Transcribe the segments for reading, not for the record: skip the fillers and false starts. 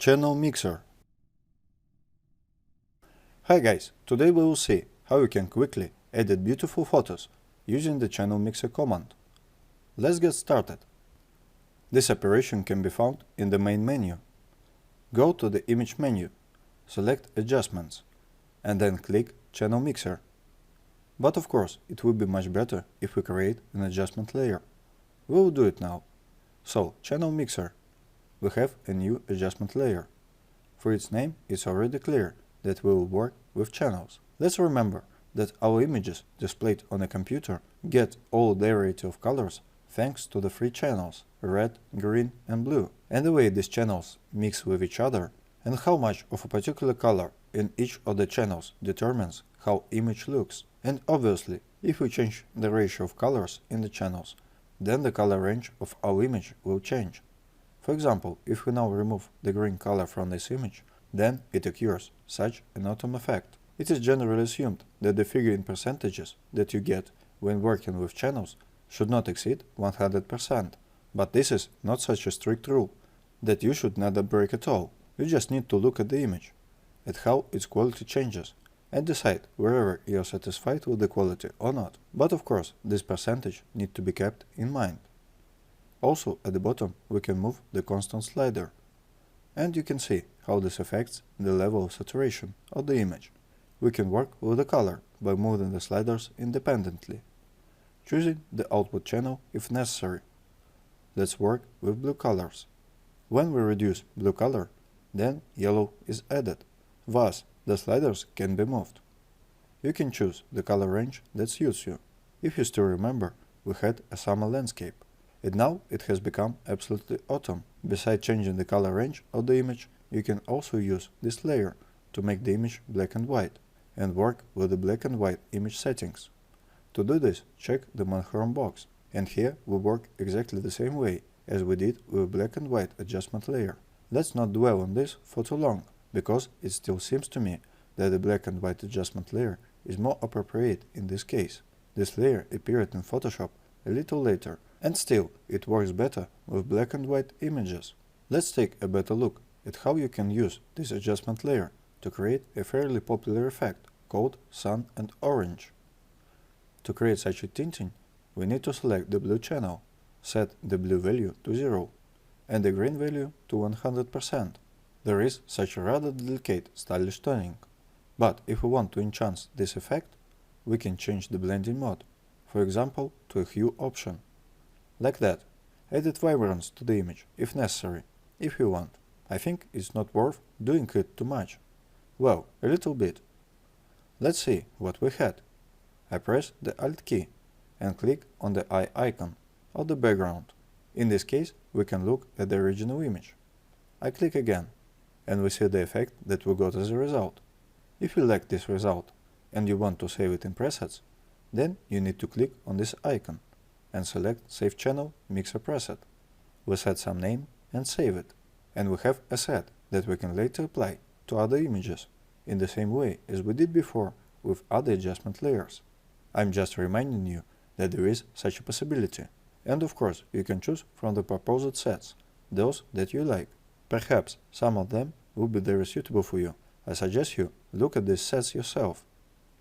Channel Mixer. Hi guys, today we will see how you can quickly edit beautiful photos using the Channel Mixer command. Let's get started. This operation can be found in the main menu. Go to the image menu, select Adjustments, and then click Channel Mixer. But of course, it would be much better if we create an adjustment layer. We will do it now. So, Channel Mixer. We have a new adjustment layer. For its name, it's already clear that we will work with channels. Let's remember that our images displayed on a computer get all the variety of colors thanks to the three channels, red, green and blue. And the way these channels mix with each other and how much of a particular color in each of the channels determines how image looks. And obviously, if we change the ratio of colors in the channels, then the color range of our image will change. For example, if we now remove the green color from this image, then it occurs such an autumn effect. It is generally assumed that the figure in percentages that you get when working with channels should not exceed 100%. But this is not such a strict rule that you should never break at all. You just need to look at the image, at how its quality changes, and decide whether you are satisfied with the quality or not. But of course, this percentage needs to be kept in mind. Also, at the bottom, we can move the constant slider, and you can see how this affects the level of saturation of the image. We can work with the color by moving the sliders independently, choosing the output channel if necessary. Let's work with blue colors. When we reduce blue color, then yellow is added. Thus, the sliders can be moved. You can choose the color range that suits you. If you still remember, we had a summer landscape, and now it has become absolutely autumn. Besides changing the color range of the image, you can also use this layer to make the image black and white, and work with the black and white image settings. To do this, check the monochrome box, and here we work exactly the same way as we did with black and white adjustment layer. Let's not dwell on this for too long, because it still seems to me that the black and white adjustment layer is more appropriate in this case. This layer appeared in Photoshop a little later, and still it works better with black and white images. Let's take a better look at how you can use this adjustment layer to create a fairly popular effect called sun and orange. To create such a tinting, we need to select the blue channel, set the blue value to 0, and the green value to 100%. There is such a rather delicate stylish toning. But if we want to enhance this effect, we can change the blending mode, for example to a hue option. Like that. Add vibrance to the image if necessary, if you want. I think it's not worth doing it too much. Well, a little bit. Let's see what we had. I press the Alt key and click on the eye icon of the background. In this case, we can look at the original image. I click again, and we see the effect that we got as a result. If you like this result and you want to save it in presets, then you need to click on this icon and select Save Channel Mixer Preset. We set some name and save it, and we have a set that we can later apply to other images in the same way as we did before with other adjustment layers. I'm just reminding you that there is such a possibility, and of course you can choose from the proposed sets, those that you like. Perhaps some of them will be very suitable for you. I suggest you look at these sets yourself.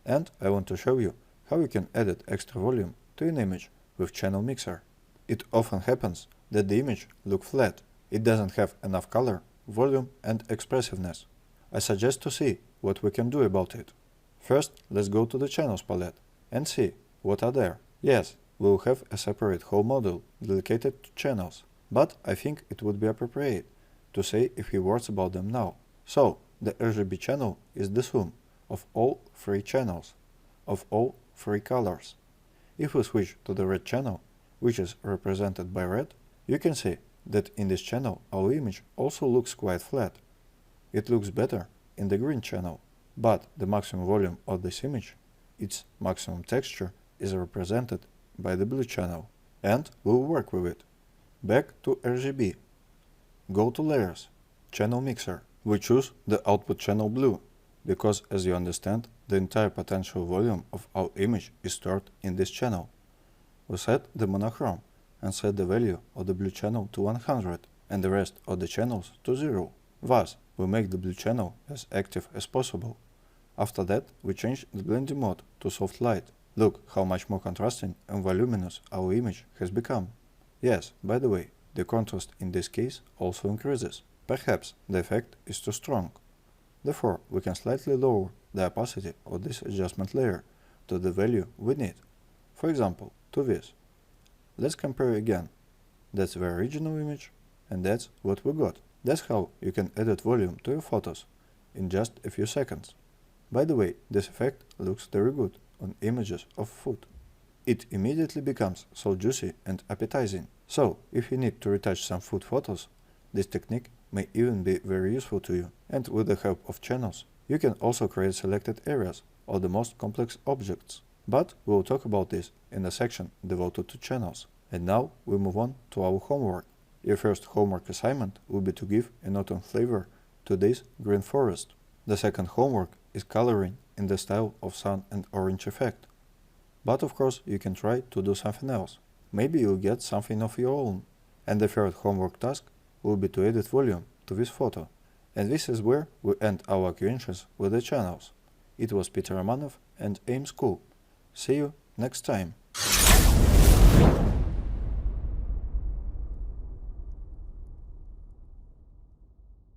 And I want to show you how you can add extra volume to an image with Channel Mixer. It often happens that the image looks flat. It doesn't have enough color, volume and expressiveness. I suggest to see what we can do about it. First, let's go to the Channels palette and see what are there. Yes, we will have a separate whole module dedicated to channels, but I think it would be appropriate to say a few words about them now. So, the RGB channel is the sum of all three channels, of all three colors. If we switch to the red channel, which is represented by red, you can see that in this channel our image also looks quite flat. It looks better in the green channel, but the maximum volume of this image, its maximum texture, is represented by the blue channel, and we'll work with it. Back to RGB. Go to Layers, Channel Mixer. We choose the output channel blue, because as you understand, the entire potential volume of our image is stored in this channel. We set the monochrome and set the value of the blue channel to 100 and the rest of the channels to 0. Thus, we make the blue channel as active as possible. After that, we change the blending mode to soft light. Look how much more contrasting and voluminous our image has become. Yes, by the way, the contrast in this case also increases. Perhaps the effect is too strong. Therefore, we can slightly lower the opacity of this adjustment layer to the value we need. For example, to this. Let's compare again. That's the original image, and that's what we got. That's how you can edit volume to your photos in just a few seconds. By the way, this effect looks very good on images of food. It immediately becomes so juicy and appetizing. So, if you need to retouch some food photos, this technique may even be very useful to you. And with the help of channels, you can also create selected areas or the most complex objects. But we will talk about this in a section devoted to channels. And now we move on to our homework. Your first homework assignment will be to give an autumn flavor to this green forest. The second homework is coloring in the style of sun and orange effect. But of course you can try to do something else. Maybe you'll get something of your own. And the third homework task will be to edit volume to this photo. And this is where we end our acquaintance with the channels. It was Peter Romanov and AIM School. See you next time.